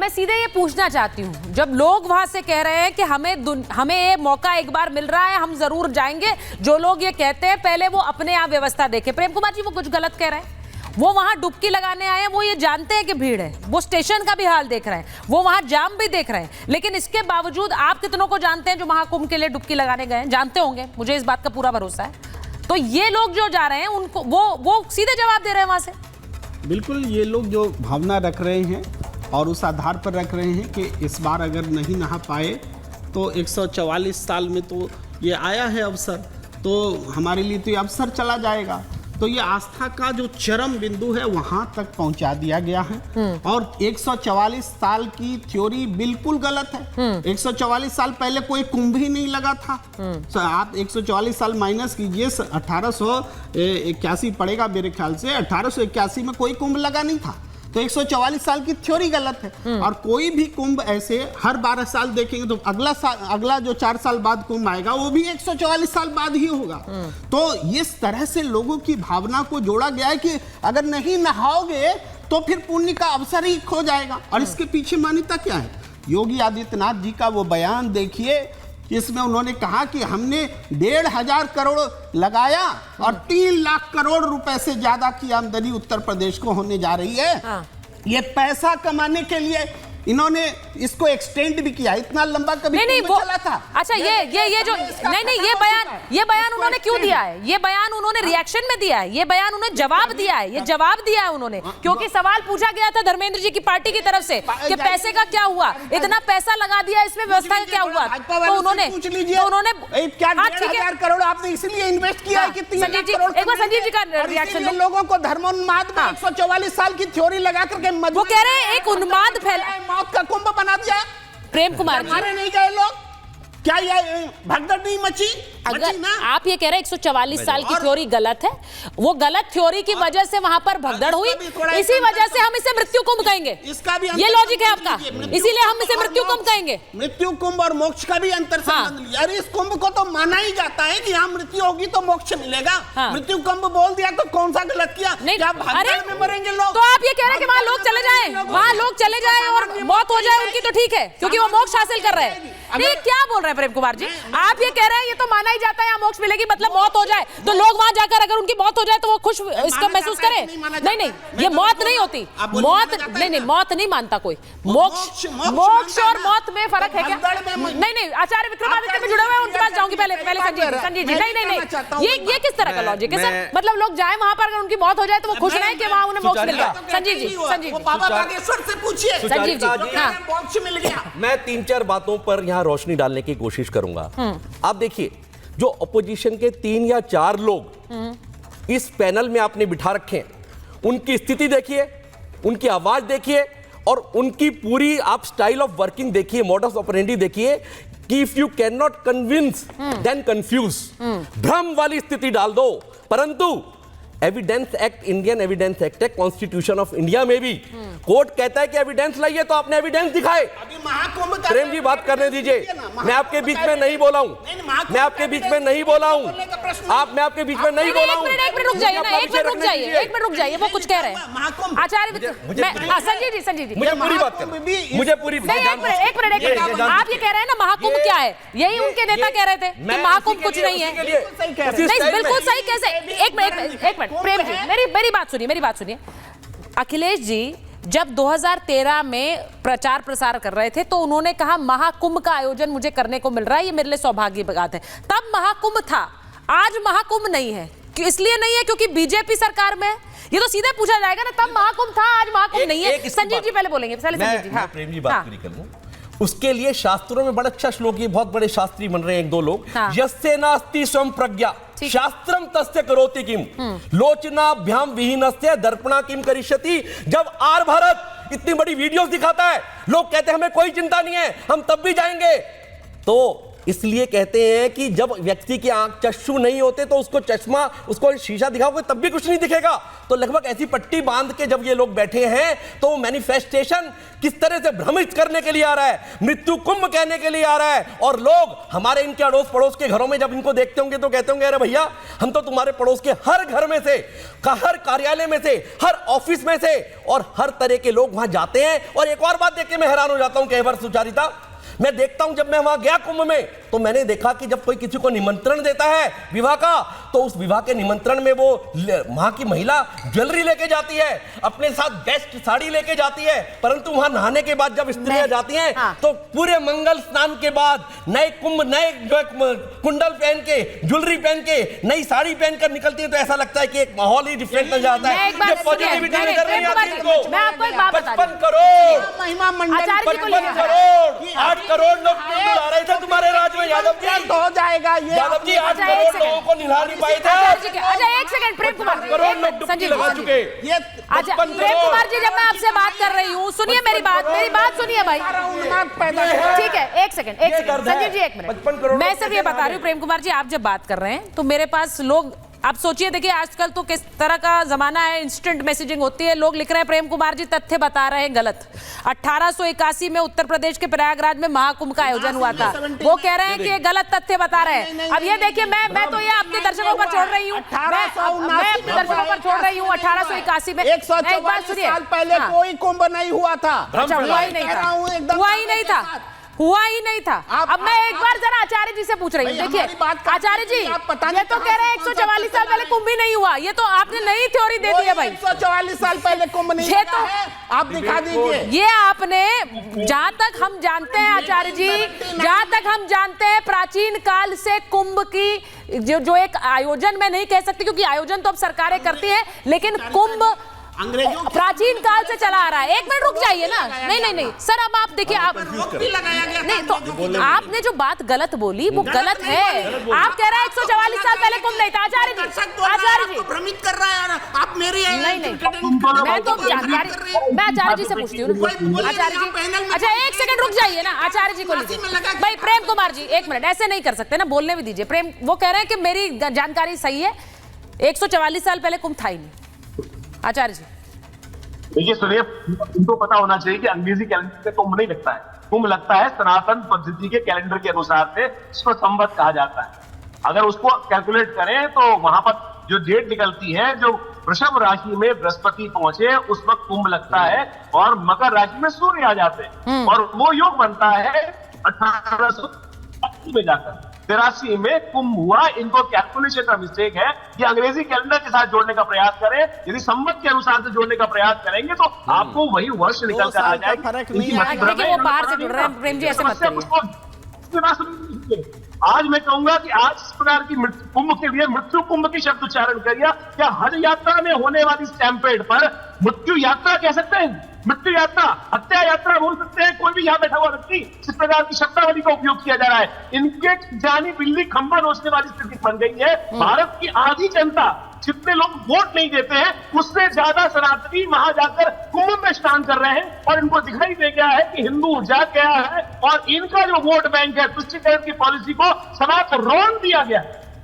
मैं सीधे ये पूछना चाहती हूँ, जब लोग वहां से कह रहे हैं कि हमें ये मौका एक बार मिल रहा है, हम जरूर जाएंगे, जो लोग ये कहते हैं पहले वो अपने आप व्यवस्था देखें। प्रेम कुमार जी वो कुछ गलत कह रहे हैं। वो वहां डुबकी लगाने आए हैं, वो ये जानते हैं कि भीड़ है, वो स्टेशन का भी हाल देख रहे हैं, वो वहां जाम भी देख रहे हैं, लेकिन इसके बावजूद आप कितनों को जानते हैं जो महाकुंभ के लिए डुबकी लगाने गए हैं? जानते होंगे, मुझे इस बात का पूरा भरोसा है। तो ये लोग जो जा रहे हैं उनको वो सीधे जवाब दे रहे हैं वहां से। बिल्कुल, ये लोग जो भावना रख रहे हैं और उस आधार पर रख रहे हैं कि इस बार अगर नहीं नहा पाए तो 144 साल में तो ये आया है अवसर, तो हमारे लिए तो ये अवसर चला जाएगा। तो ये आस्था का जो चरम बिंदु है वहां तक पहुंचा दिया गया है। और 144 साल की थ्योरी बिल्कुल गलत है। 144 साल पहले कोई कुंभ ही नहीं लगा था। आप 144 साल माइनस कीजिए, 1881 पड़ेगा मेरे ख्याल से। 1881 में कोई कुंभ लगा नहीं था, तो 144 साल की थ्योरी गलत है। और कोई भी कुंभ ऐसे हर 12 साल देखेंगे तो अगला जो 4 साल बाद कुंभ आएगा वो भी 144 साल बाद ही होगा। तो इस तरह से लोगों की भावना को जोड़ा गया है कि अगर नहीं नहाओगे तो फिर पुण्य का अवसर ही खो जाएगा। और इसके पीछे मान्यता क्या है? योगी आदित्यनाथ जी का वो बयान देखिए, इसमें उन्होंने कहा कि हमने 1,500 करोड़ लगाया और 3 लाख करोड़ रुपए से ज्यादा की आमदनी उत्तर प्रदेश को होने जा रही है। हाँ। ये पैसा कमाने के लिए इन्होंने इसको एक्सटेंड भी किया। इतना लंबा कभी नहीं वो चला था। अच्छा, ये जो नहीं ये बयान उन्होंने क्यों दिया है? ये बयान उन्होंने रिएक्शन में दिया है, ये बयान उन्होंने जवाब दिया है, ये जवाब दिया है उन्होंने, क्योंकि सवाल पूछा गया था धर्मेंद्र जी की पार्टी की तरफ से कि पैसे का क्या हुआ, इतना पैसा लगा दिया इसमें, व्यवस्था का क्या हुआ? तो उन्होंने क्या 1,500 करोड़ आपने इसलिए इन्वेस्ट किया है कि 3 लाख करोड़। एक बार संजीव जी का रिएक्शन। लोगों को धर्मोन्माद में 144 साल की थ्योरी लगा करके वो कह रहे हैं एक उन्माद फैला, मौत का कुंभ बना दिया। प्रेम कुमार जी, मारे नहीं गए लोग, क्या ये भगदड़ नहीं मची? अगर आप ये कह रहे हैं 144 साल की थ्योरी गलत है, वो गलत थ्योरी की वजह से वहां पर भगदड़ हुई, इसी वजह से हम इसे मृत्यु कुंभ कहेंगे। इसका भी ये लॉजिक है आपका, इसीलिए हम इसे मृत्यु कुंभ कहेंगे। मृत्यु कुंभ और मोक्ष का भी अंतर संबंध लिया। अरे इस कुंभ को तो माना ही जाता है कि यहाँ मृत्यु होगी तो मोक्ष मिलेगा। मृत्यु कुंभ बोल दिया तो कौन सा गलत किया? अरे में मरेंगे लोग। तो आप ये कह रहे हैं कि वहाँ लोग चले जाए, वहाँ लोग चले जाए और मौत हो जाए उनकी, तो ठीक है क्योंकि वो मोक्ष हासिल कर रहे हैं। नहीं, क्या बोल रहे हैं प्रेम कुमार जी? आप ये कह रहे हैं ये तो माना ही जाता है यहाँ मोक्ष मिलेगी, मतलब मौत हो जाए तो लोग वहां जाकर अगर उनकी मौत हो जाए तो वो खुश इसका महसूस करें। नहीं, ये मौत नहीं होती, मौत नहीं, मौत नहीं मानता कोई। मोक्ष और मौत में फर्क है क्या? नहीं, आचार्य विक्रमादित्य में जुड़े हुए हैं, उनके पास जाऊंगी पहले संजीव जी। नहीं, ये किस तरह का लॉजिक है सर? मतलब लोग जाए वहां पर, अगर उनकी मौत हो जाए तो वो खुश रहे कि वहां उन्हें मोक्ष मिल गया। संजीव जी बाबा बागेश्वर से पूछिए। संजीव जी, मोक्ष मिल गया। मैं 3-4 बातों पर यहाँ रोशनी डालने की कोशिश करूंगा। आप देखिए, जो अपोजिशन के 3 या 4 लोग इस पैनल में आपने बिठा रखे हैं, उनकी स्थिति देखिए, उनकी आवाज देखिए और उनकी पूरी आप स्टाइल ऑफ वर्किंग देखिए, मॉडस ऑपरेंडी देखिए कि if you can not convince then confuse, भ्रम वाली स्थिति डाल दो। परंतु evidence act, Indian evidence act है, कॉन्स्टिट्यूशन ऑफ इंडिया में भी कोर्ट कहता है कि एविडेंस लाइए, तो आपने एविडेंस दिखाए। प्रेम जी बात करने दीजिए, मैं आपके बीच में नहीं बोला हूं, मैं आपके बीच में नहीं बोला हूं, मैं आपके बीच में नहीं बोला हूं। एक मिनट रुक जाइए, वो कुछ कह रहे हैं आचार्य संजीव जी, मुझे पूरी बात करनी, मुझे पूरी एक मिनट, आप ये कह रहे हैं ना महाकुंभ क्या है, यही उनके नेता कह रहे थे कि महाकुंभ कुछ नहीं है। नहीं, बिल्कुल सही कैसे? एक मिनट प्रेम जी, मेरी बात सुनिए। अखिलेश जी जब 2013 में प्रचार प्रसार कर रहे थे तो उन्होंने कहा महाकुंभ का आयोजन मुझे करने को मिल रहा है, ये मेरे लिए सौभाग्य की बात है। तब महाकुंभ था, आज महाकुंभ नहीं है। क्यों? इसलिए नहीं है क्योंकि बीजेपी सरकार में। ये तो सीधे पूछा जाएगा ना, तब महाकुंभ था, आज महाकुंभ नहीं है। संजीव जी पहले बोलेंगे, संजीव जी। प्रेम जी बात पूरी कर लूं। उसके लिए शास्त्रों में बड़ा अच्छा श्लोक, ये बहुत बड़े शास्त्री बन रहे हैं 1-2 लोग। यस्य नास्ति स्वयं प्रज्ञा शास्त्रम तस्य करोति किम, लोचनाभ्याम विहीनस्य दर्पणा किम करिष्यति। जब आर भारत इतनी बड़ी वीडियोस दिखाता है, लोग कहते हैं हमें कोई चिंता नहीं है, हम तब भी जाएंगे, तो इसलिए कहते हैं कि जब व्यक्ति की आंख चक्षु नहीं होते तो उसको चश्मा, उसको शीशा दिखाओगे तब भी कुछ नहीं दिखेगा। तो लगभग ऐसी पट्टी बांध के जब ये लोग बैठे हैं तो मैनिफेस्टेशन किस तरह से भ्रमित करने के लिए आ रहा है, मृत्यु कुंभ कहने के लिए आ रहा है। और लोग हमारे इनके अड़ोस पड़ोस के घरों में जब इनको देखते होंगे तो कहते होंगे अरे भैया हम तो तुम्हारे पड़ोस के हर घर में से, हर कार्यालय में से, हर ऑफिस में से और हर तरह के लोग वहां जाते हैं। और एक और बात देख के मैं हैरान हो जाता हूं कई बार सुचारिता, मैं देखता हूं जब मैं वहां गया कुंभ में तो मैंने देखा कि जब कोई किसी को निमंत्रण देता है विवाह का तो उस विवाह के निमंत्रण में वो वहां की महिला ज्वेलरी लेके जाती है, अपने साथ बेस्ट साड़ी लेके जाती है, परंतु वहां नहाने के बाद जब स्त्रियां जाती हैं तो पूरे मंगल स्नान के बाद नए कुंभ, नए कुंडल पहन के, ज्वेलरी पहन के, नई साड़ी पहनकर निकलती है तो ऐसा लगता है कि एक माहौल ही डिफरेंट नजर आता है। ये पॉजिटिविटी नजर नहीं आती इनको। मैं आपको एक बात बता 55 करोड़ महिमा मंडल 55 करोड़ 8 करोड़ लोग कुंभ ला रहे थे तुम्हारे राज्य में यादव जी। तो हो जाएगा ये यादव जी 8 करोड़ लोगों को निभा नहीं पाए थे। अच्छा एक सेकंड प्रेम कुमार जी, करोड़ लोग डुबकी लगा चुके। ये अच्छा प्रेम कुमार जी जब मैं आपसे बात कर रही हूँ सुनिए मेरी बात सुनिए भाई। ठीक है एक सेकंड संजीव जी एक मिनट, मैं सिर्फ ये बता रही हूँ प्रेम कुमार जी आप जब बात कर रहे हैं तो मेरे पास लोग, आप सोचिए देखिए आजकल तो किस तरह का जमाना है, इंस्टेंट मैसेजिंग होती है, लोग लिख रहे हैं प्रेम कुमार जी तथ्य बता रहे हैं गलत। 1881 में उत्तर प्रदेश के प्रयागराज में महाकुंभ का आयोजन हुआ था, वो कह रहे हैं कि ये गलत तथ्य बता रहे हैं। अब ये देखिए मैं तो ये अपने दर्शकों पर छोड़ रही हूँ, मैं अपने दर्शकों पर छोड़ रही हूँ 1881 में 144 साल पहले कोई कुंभ नहीं हुआ था। अच्छा हुआ ही नहीं था। अब मैं एक बार जरा आचार्य जी से पूछ रही हूँ, देखिए आचार्य जी ये तो कह रहे हैं 144 साल पहले कुंभ ही नहीं हुआ, ये तो आपने नई थ्योरी दे दी है भाई। 144 साल पहले कुंभ नहीं ये तो आप दिखा दीजिए। ये आपने, जहां तक हम जानते हैं आचार्य जी, जहां तक हम जानते हैं प्राचीन काल से कुंभ की जो एक आयोजन, मैं नहीं कह सकती क्योंकि आयोजन तो अब सरकारें करती हैं, लेकिन कुंभ प्राचीन काल से चला आ रहा है। एक मिनट रुक जाइए ना, नहीं सर अब आप देखिए, आप नहीं तो आपने जो बात गलत बोली वो गलत है। आप कह रहे हैं 144 साल पहले कुंभ नहीं था। आचार्य जी भ्रमित कर रहा है आप मेरी नहीं मैं तो जानकारी, मैं आचार्य जी से पूछती हूँ। आचार्य जी अच्छा एक सेकंड रुक जाइए ना, आचार्य जी को लीजिए भाई। प्रेम कुमार जी एक मिनट, ऐसे नहीं कर सकते ना, बोलने भी दीजिए। प्रेम वो कह रहे हैं कि मेरी जानकारी सही है, 144 साल पहले कुंभ था ही नहीं। आचार्य जी देखिए सुनिए, तुमको पता होना चाहिए कि अंग्रेजी कैलेंडर से कुंभ नहीं लगता है, कुंभ लगता है सनातन पद्धति के कैलेंडर के अनुसार से, इसको संवत कहा जाता है। अगर उसको कैलकुलेट करें तो वहां पर जो डेट निकलती है, जो वृषभ राशि में बृहस्पति पहुंचे उस वक्त कुंभ लगता है और मकर राशि में सूर्य आ जाते हैं और वो योग बनता है 1880 में जाकर। 83 में कुंभ हुआ। इनको कैलकुलेशन का मिस्टेक है, ये अंग्रेजी कैलेंडर के साथ जोड़ने का प्रयास करें। यदि संवत के अनुसार से जोड़ने का प्रयास करेंगे तो आपको वही वर्ष निकल कर आ जाएगा। देखिए वो बाहर से जुड़ रहे हैं, प्रेम जी ऐसे मत करिए। आज मैं कहूंगा कि आज इस प्रकार की कुंभ के लिए मृत्यु कुंभ की शब्द उच्चारण करिए। क्या हज यात्रा में होने वाली स्टैम्पेड पर मृत्यु यात्रा कह सकते हैं? मृत्यु यात्रा, हत्या यात्रा बोल सकते हैं। कोई भी यहाँ बैठा हुआ व्यक्ति इस प्रकार की शब्दावली का उपयोग किया जा रहा है। इनके जानी बिल्ली खंबा नोचने वाली स्थिति बन गई है। भारत की आधी जनता, जितने लोग वोट नहीं देते हैं उससे ज्यादा सनातनी वहां जाकर कुंभ में स्नान कर रहे हैं और इनको दिखाई दे गया है कि हिंदू जाग गया है और इनका जो वोट बैंक है, तुष्टिकरण की पॉलिसी को समाप्त रोन दिया गया।